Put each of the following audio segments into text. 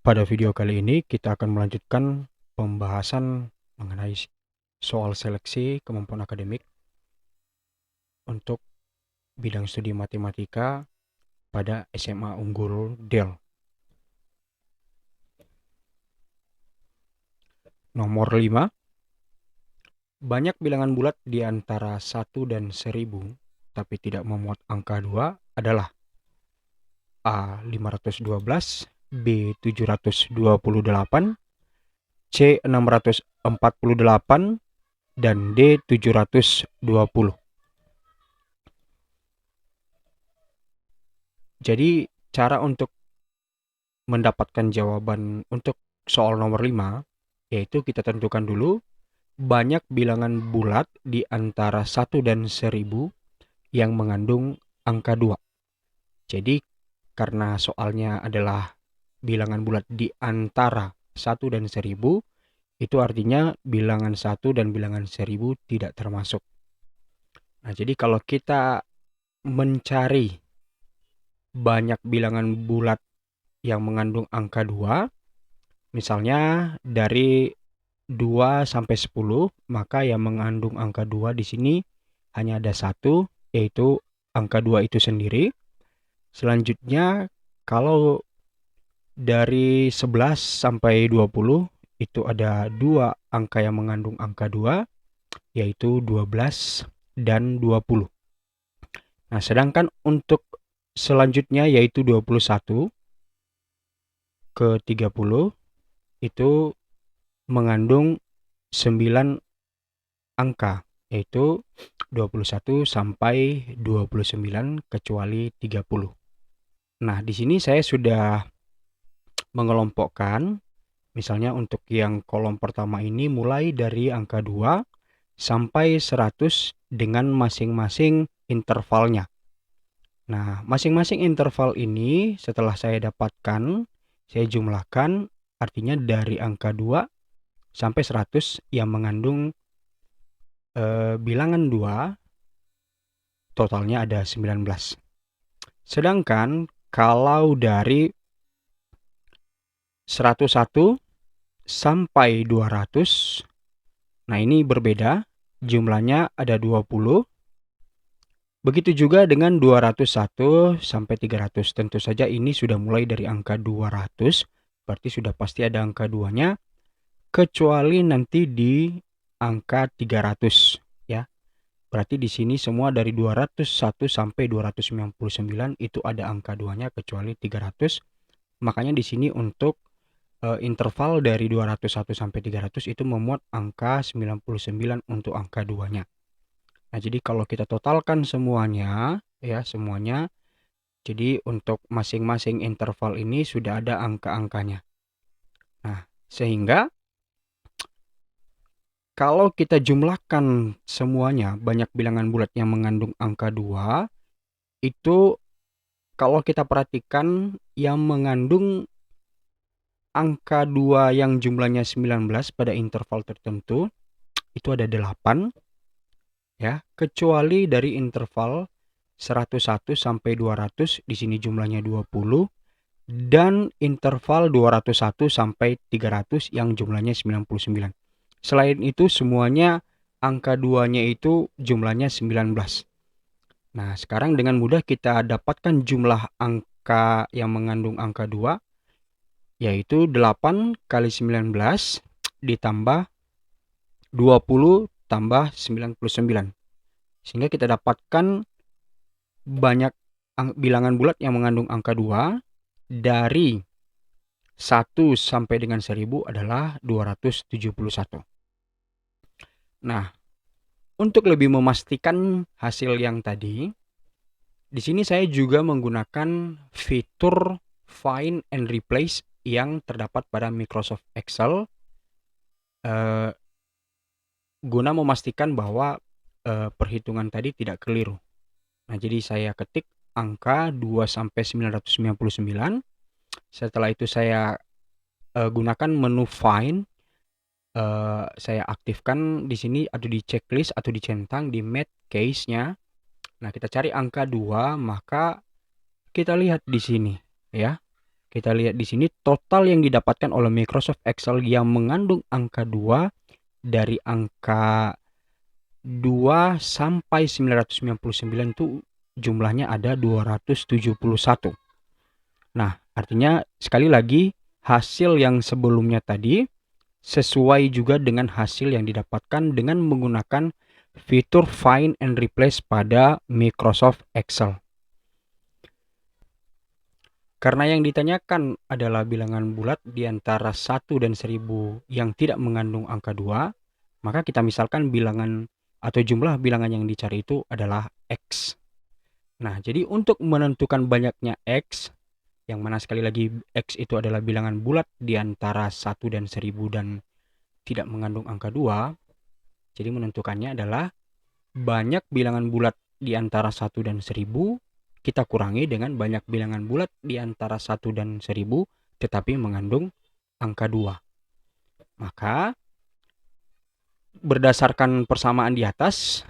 Pada video kali ini kita akan melanjutkan pembahasan mengenai soal seleksi kemampuan akademik untuk bidang studi matematika pada SMA Unggul Del. Nomor 5. Banyak bilangan bulat di antara 1 dan 1000 tapi tidak memuat angka 2 adalah A. 512, B. 728, C. 648, dan D. 720. Jadi cara untuk mendapatkan jawaban untuk soal nomor 5, yaitu kita tentukan dulu banyak bilangan bulat di antara 1 dan 1000 yang mengandung angka 2. Jadi karena soalnya adalah bilangan bulat di antara 1 dan 1000, itu artinya bilangan 1 dan bilangan 1000 tidak termasuk. Nah, jadi kalau kita mencari banyak bilangan bulat yang mengandung angka 2, misalnya dari 2 sampai 10, maka yang mengandung angka 2 di sini hanya ada satu, yaitu angka 2 itu sendiri. Selanjutnya, kalau dari 11 sampai 20, itu ada 2 angka yang mengandung angka 2, yaitu 12 dan 20. Nah, sedangkan untuk selanjutnya yaitu 21 ke 30, itu mengandung 9 angka, yaitu 21 sampai 29 kecuali 30. Nah, di sini saya sudah mengelompokkan, misalnya untuk yang kolom pertama ini mulai dari angka 2 sampai 100 dengan masing-masing intervalnya. Nah, masing-masing interval ini setelah saya dapatkan, saya jumlahkan, artinya dari angka 2 sampai 100 yang mengandung bilangan 2, totalnya ada 19. Sedangkan kalau dari 101 sampai 200, nah ini berbeda, jumlahnya ada 20. Begitu juga dengan 201 sampai 300. Tentu saja ini sudah mulai dari angka 200, berarti sudah pasti ada angka 2-nya, kecuali nanti di angka 300 ya. Berarti di sini semua dari 201 sampai 299 itu ada angka 2-nya kecuali 300. Makanya di sini untuk interval dari 201 sampai 300 itu memuat angka 99 untuk angka 2-nya. Nah, jadi kalau kita totalkan semuanya, ya semuanya, jadi untuk masing-masing interval ini sudah ada angka-angkanya. Nah, sehingga kalau kita jumlahkan semuanya, banyak bilangan bulat yang mengandung angka 2, itu kalau kita perhatikan yang mengandung angka 2 yang jumlahnya 19 pada interval tertentu, itu ada 8. Ya, kecuali dari interval 101 sampai 200, di sini jumlahnya 20, dan interval 201 sampai 300 yang jumlahnya 99. Selain itu semuanya angka 2-nya itu jumlahnya 19. Nah, sekarang dengan mudah kita dapatkan jumlah angka yang mengandung angka 2, yaitu 8 kali 19 ditambah 20 tambah 99. Sehingga kita dapatkan banyak bilangan bulat yang mengandung angka 2 dari 1 sampai dengan 1000 adalah 271. Nah, untuk lebih memastikan hasil yang tadi, di sini saya juga menggunakan fitur Find and Replace yang terdapat pada Microsoft Excel guna memastikan bahwa perhitungan tadi tidak keliru. Nah, jadi saya ketik angka 2 sampai 999. Setelah itu saya gunakan menu Find. Saya aktifkan di sini atau di checklist atau dicentang di math case-nya. Nah, kita cari angka 2, maka kita lihat di sini ya. Kita lihat di sini total yang didapatkan oleh Microsoft Excel yang mengandung angka 2 dari angka 2 sampai 999 itu jumlahnya ada 271. Nah, artinya sekali lagi hasil yang sebelumnya tadi sesuai juga dengan hasil yang didapatkan dengan menggunakan fitur Find and Replace pada Microsoft Excel. Karena yang ditanyakan adalah bilangan bulat di antara 1 dan 1000 yang tidak mengandung angka 2, maka kita misalkan bilangan atau jumlah bilangan yang dicari itu adalah X. Nah, jadi untuk menentukan banyaknya X, yang mana sekali lagi X itu adalah bilangan bulat di antara 1 dan 1000 dan tidak mengandung angka 2, jadi menentukannya adalah banyak bilangan bulat di antara 1 dan 1000 kita kurangi dengan banyak bilangan bulat di antara 1 dan 1000 tetapi mengandung angka 2. Maka berdasarkan persamaan di atas,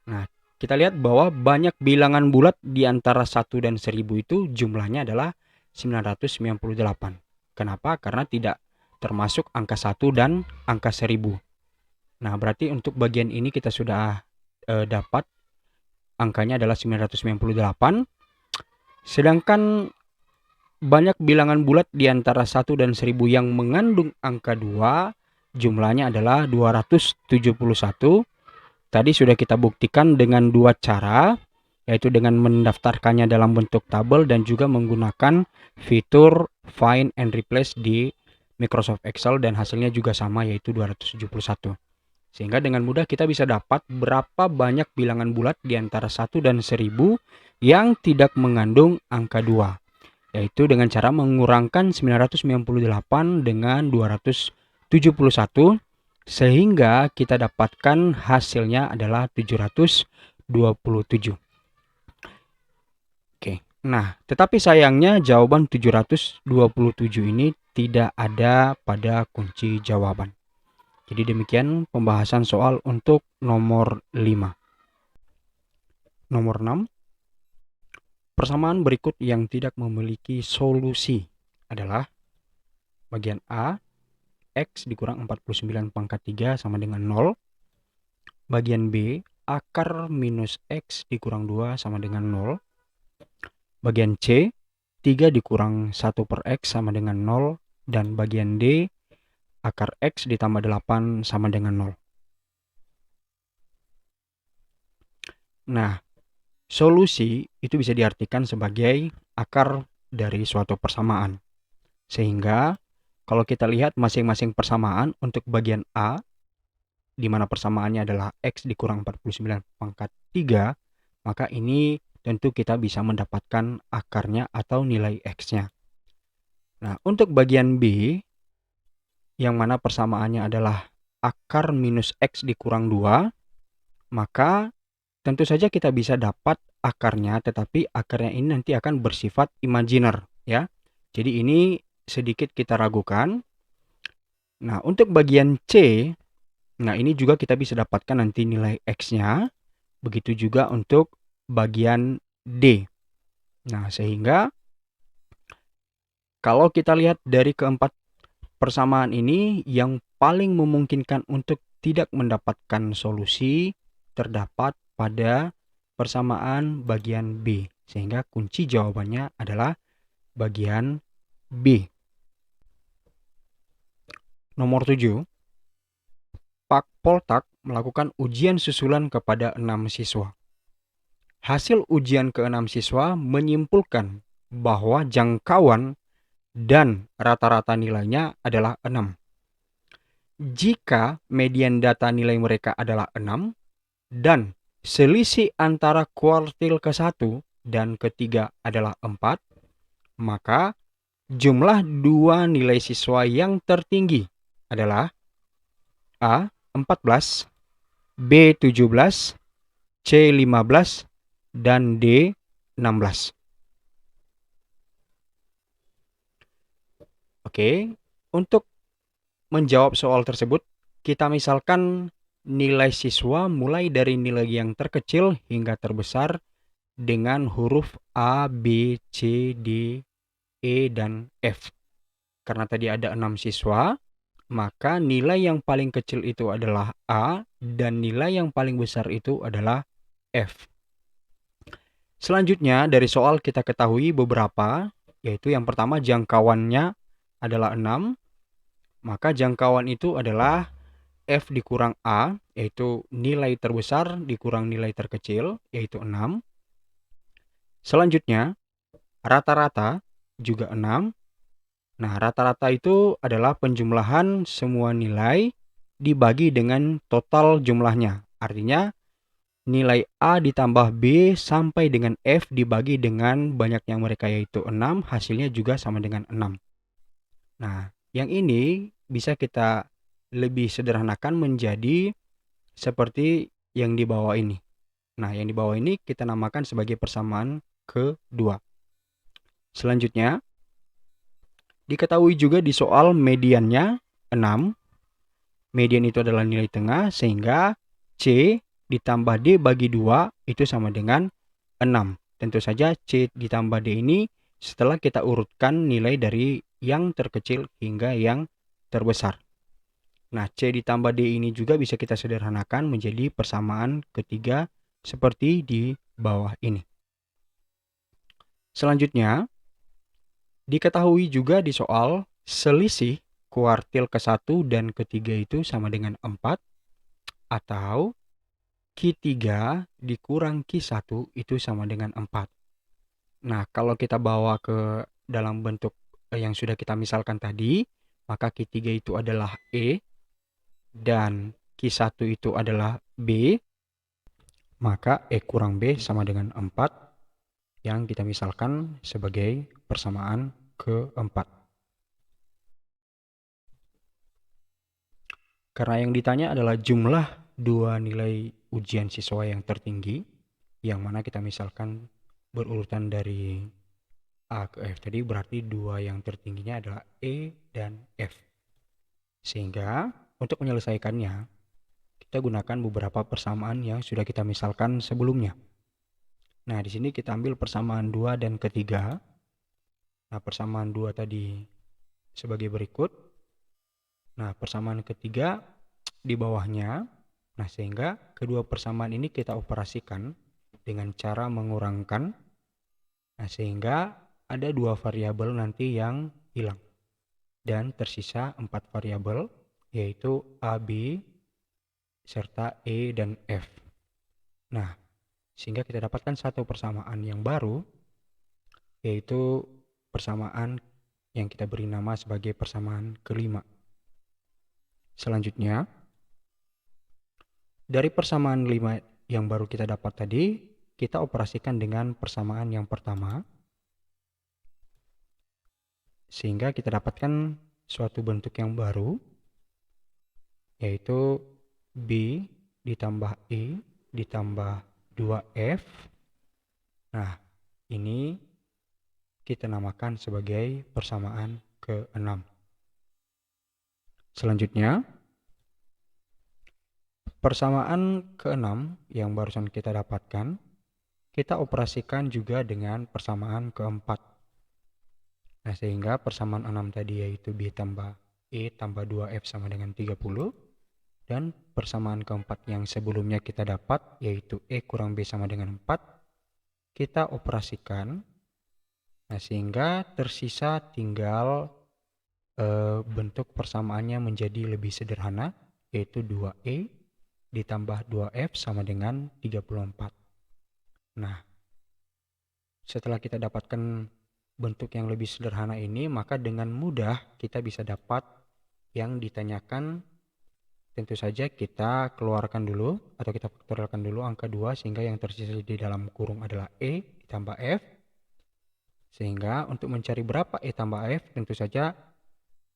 nah kita lihat bahwa banyak bilangan bulat di antara 1 dan 1000 itu jumlahnya adalah 998. Kenapa? Karena tidak termasuk angka 1 dan angka 1000. Nah, berarti untuk bagian ini kita sudah dapat angkanya adalah 998. Sedangkan banyak bilangan bulat di antara 1 dan 1000 yang mengandung angka 2 jumlahnya adalah 271. Tadi sudah kita buktikan dengan dua cara, yaitu dengan mendaftarkannya dalam bentuk tabel dan juga menggunakan fitur Find and Replace di Microsoft Excel, dan hasilnya juga sama, yaitu 271. Sehingga dengan mudah kita bisa dapat berapa banyak bilangan bulat di antara 1 dan 1000 yang tidak mengandung angka 2. Yaitu dengan cara mengurangkan 998 dengan 271 sehingga kita dapatkan hasilnya adalah 727. Oke. Nah, tetapi sayangnya jawaban 727 ini tidak ada pada kunci jawaban. Jadi demikian pembahasan soal untuk nomor 5. Nomor 6. Persamaan berikut yang tidak memiliki solusi adalah bagian A, X dikurang 49 pangkat 3 sama dengan 0. Bagian B, akar minus X dikurang 2 sama dengan 0. Bagian C, 3 dikurang 1 per X sama dengan 0. Dan bagian D, akar X ditambah 8 sama dengan 0. Nah, solusi itu bisa diartikan sebagai akar dari suatu persamaan. Sehingga kalau kita lihat masing-masing persamaan untuk bagian A, di mana persamaannya adalah X dikurang 49 pangkat 3, maka ini tentu kita bisa mendapatkan akarnya atau nilai X-nya. Nah, untuk bagian B, yang mana persamaannya adalah akar minus X dikurang 2, maka tentu saja kita bisa dapat akarnya, tetapi akarnya ini nanti akan bersifat imajiner, ya. Jadi ini sedikit kita ragukan. Nah, untuk bagian C, nah ini juga kita bisa dapatkan nanti nilai X-nya. Begitu juga untuk bagian D. Nah, sehingga kalau kita lihat dari keempat persamaan ini, yang paling memungkinkan untuk tidak mendapatkan solusi terdapat pada persamaan bagian B. Sehingga kunci jawabannya adalah bagian B. Nomor 7. Pak Poltak melakukan ujian susulan kepada 6 siswa. Hasil ujian ke-6 siswa menyimpulkan bahwa jangkauan dan rata-rata nilainya adalah 6. Jika median data nilai mereka adalah 6 dan selisih antara kuartil ke-1 dan ke-3 adalah 4, maka jumlah dua nilai siswa yang tertinggi adalah A. 14, B. 17, C. 15, dan D. 16. Oke, untuk menjawab soal tersebut, kita misalkan nilai siswa mulai dari nilai yang terkecil hingga terbesar dengan huruf A, B, C, D, E, dan F. Karena tadi ada 6 siswa, maka nilai yang paling kecil itu adalah A dan nilai yang paling besar itu adalah F. Selanjutnya dari soal kita ketahui beberapa, yaitu yang pertama jangkauannya adalah 6, maka jangkauan itu adalah F dikurang A, yaitu nilai terbesar dikurang nilai terkecil, yaitu 6. Selanjutnya, rata-rata juga 6. Nah, rata-rata itu adalah penjumlahan semua nilai dibagi dengan total jumlahnya. Artinya, nilai A ditambah B sampai dengan F dibagi dengan banyaknya mereka, yaitu 6, hasilnya juga sama dengan 6. Nah, yang ini bisa kita lebih sederhanakan menjadi seperti yang di bawah ini. Nah, yang di bawah ini kita namakan sebagai persamaan kedua. Selanjutnya, diketahui juga di soal mediannya 6. Median itu adalah nilai tengah, sehingga C ditambah D bagi 2 itu sama dengan 6. Tentu saja C ditambah D ini setelah kita urutkan nilai dari yang terkecil hingga yang terbesar. Nah, C ditambah D ini juga bisa kita sederhanakan menjadi persamaan ketiga seperti di bawah ini. Selanjutnya, diketahui juga di soal selisih kuartil ke-1 dan ke-3 itu sama dengan 4, atau Q3 dikurang Q1 itu sama dengan 4. Nah, kalau kita bawa ke dalam bentuk yang sudah kita misalkan tadi, maka Q3 itu adalah E dan Q1 itu adalah B, maka E kurang B sama dengan 4 yang kita misalkan sebagai persamaan keempat. Karena yang ditanya adalah jumlah dua nilai ujian siswa yang tertinggi, yang mana kita misalkan berurutan dari A ke F tadi, berarti dua yang tertingginya adalah E dan F. Sehingga untuk menyelesaikannya, kita gunakan beberapa persamaan yang sudah kita misalkan sebelumnya. Nah, di sini kita ambil persamaan 2 dan ketiga. Nah, persamaan 2 tadi sebagai berikut. Nah, persamaan ketiga di bawahnya. Nah, sehingga kedua persamaan ini kita operasikan dengan cara mengurangkan. Nah, sehingga ada 2 variabel nanti yang hilang. Dan tersisa 4 variabel, yaitu A, B, serta E dan F. Nah, sehingga kita dapatkan satu persamaan yang baru, yaitu persamaan yang kita beri nama sebagai persamaan kelima. Selanjutnya, dari persamaan 5 yang baru kita dapat tadi, kita operasikan dengan persamaan yang pertama, sehingga kita dapatkan suatu bentuk yang baru, yaitu B ditambah E ditambah 2F. Nah, ini kita namakan sebagai persamaan ke-6. Selanjutnya, persamaan ke-6 yang barusan kita dapatkan, kita operasikan juga dengan persamaan ke-4. Nah, sehingga persamaan 6 tadi yaitu B tambah E tambah 2F sama dengan 30. Dan persamaan keempat yang sebelumnya kita dapat, yaitu E kurang B sama dengan 4, kita operasikan. Nah, sehingga tersisa tinggal bentuk persamaannya menjadi lebih sederhana, yaitu 2E ditambah 2F sama dengan 34. Nah, setelah kita dapatkan bentuk yang lebih sederhana ini, maka dengan mudah kita bisa dapat yang ditanyakan. Tentu saja kita keluarkan dulu atau kita faktorialkan dulu angka 2, sehingga yang tersisa di dalam kurung adalah E ditambah F. Sehingga untuk mencari berapa E tambah F, tentu saja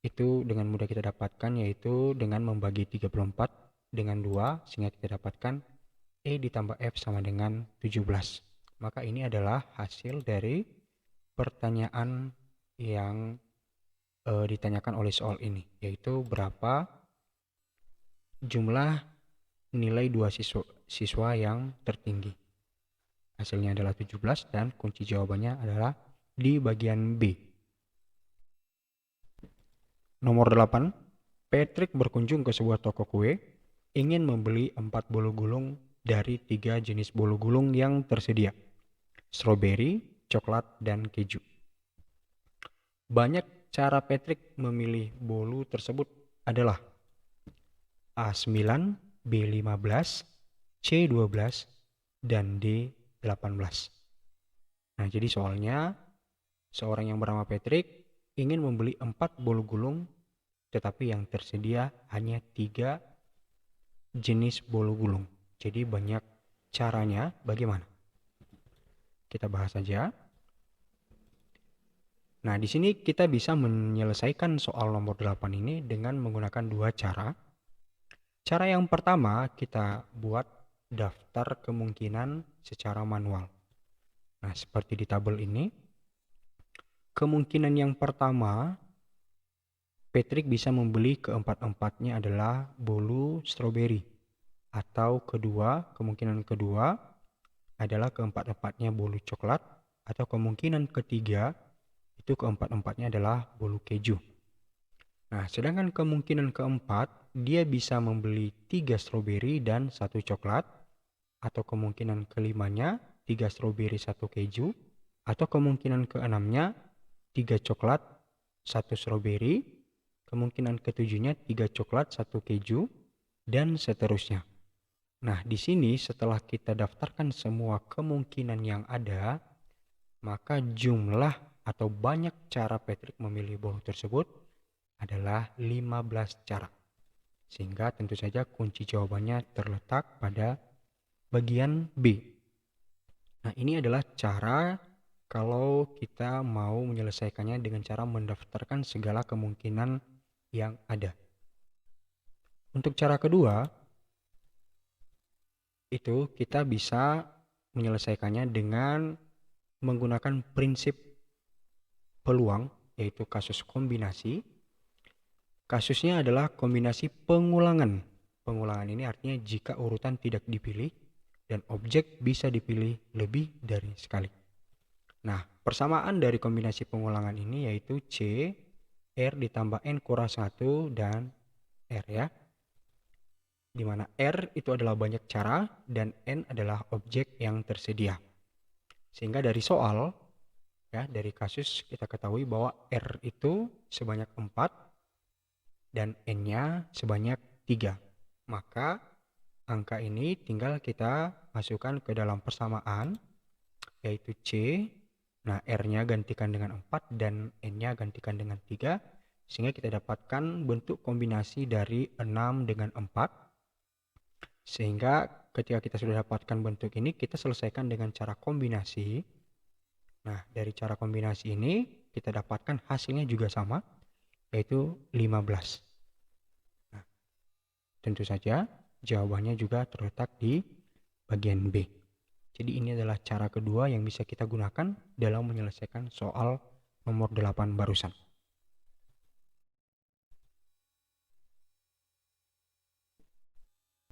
itu dengan mudah kita dapatkan, yaitu dengan membagi 34 dengan 2, sehingga kita dapatkan E ditambah F sama dengan 17. Maka ini adalah hasil dari pertanyaan yang ditanyakan oleh soal ini, yaitu berapa jumlah nilai dua siswa yang tertinggi. Hasilnya adalah 17 dan kunci jawabannya adalah di bagian B. Nomor 8, Patrick berkunjung ke sebuah toko kue, ingin membeli 4 bolu gulung dari 3 jenis bolu gulung yang tersedia, stroberi, coklat, dan keju. Banyak cara Patrick memilih bolu tersebut adalah A9, B15, C12, dan D18. Nah, jadi soalnya seorang yang bernama Patrick ingin membeli 4 bolu gulung, tetapi yang tersedia hanya 3 jenis bolu gulung. Jadi banyak caranya bagaimana? Kita bahas saja. Nah, di sini kita bisa menyelesaikan soal nomor 8 ini dengan menggunakan 2 cara. Cara yang pertama, kita buat daftar kemungkinan secara manual. Nah, seperti di tabel ini, kemungkinan yang pertama, Patrick bisa membeli keempat-empatnya adalah bolu stroberi. Atau kemungkinan kedua adalah keempat-empatnya bolu coklat. Atau kemungkinan ketiga, itu keempat-empatnya adalah bolu keju. Nah, sedangkan kemungkinan keempat, dia bisa membeli 3 stroberi dan 1 coklat. Atau kemungkinan kelimanya, 3 stroberi 1 keju. Atau kemungkinan keenamnya, 3 coklat 1 stroberi. Kemungkinan ketujuhnya 3 coklat 1 keju. Dan seterusnya. Nah, di sini setelah kita daftarkan semua kemungkinan yang ada, maka jumlah atau banyak cara Patrick memilih bolu tersebut adalah 15 cara. Sehingga tentu saja kunci jawabannya terletak pada bagian B. Nah, ini adalah cara kalau kita mau menyelesaikannya dengan cara mendaftarkan segala kemungkinan yang ada. Untuk cara kedua, itu kita bisa menyelesaikannya dengan menggunakan prinsip peluang, yaitu kasus kombinasi. Kasusnya adalah kombinasi pengulangan. Pengulangan ini artinya jika urutan tidak dipilih dan objek bisa dipilih lebih dari sekali. Nah, persamaan dari kombinasi pengulangan ini yaitu C, R ditambah N kurang 1 dan R ya. Di mana R itu adalah banyak cara dan N adalah objek yang tersedia. Sehingga dari soal, ya, dari kasus kita ketahui bahwa R itu sebanyak 4 dan N-nya sebanyak 3. Maka angka ini tinggal kita masukkan ke dalam persamaan, yaitu C. Nah, R-nya gantikan dengan 4 dan N-nya gantikan dengan 3. Sehingga kita dapatkan bentuk kombinasi dari 6 dengan 4. Sehingga ketika kita sudah dapatkan bentuk ini, kita selesaikan dengan cara kombinasi. Nah, dari cara kombinasi ini, kita dapatkan hasilnya juga sama, yaitu 15. Nah, tentu saja jawabannya juga terletak di bagian B. Jadi ini adalah cara kedua yang bisa kita gunakan dalam menyelesaikan soal nomor 8 barusan.